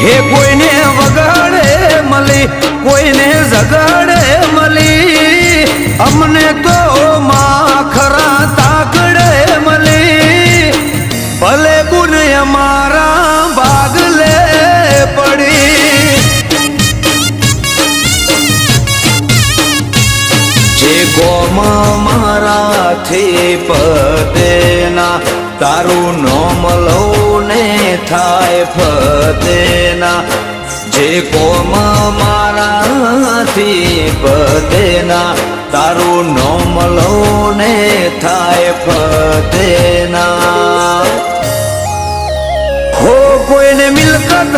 હે કોઈને વગાડે મળી કોઈને ઝઘડે મળી અમને તો માખરા તાકડે મળી ભલે ગુણ અમારા ભાગલે પડી જે ગોમાં મારાથી પદેના તારું નોમ લઉં ને થાય ફતેના જે કોમ મારાથી પદેના તારું નોમ લઉં ને થાય ફતેના હો કોઈને મિલકત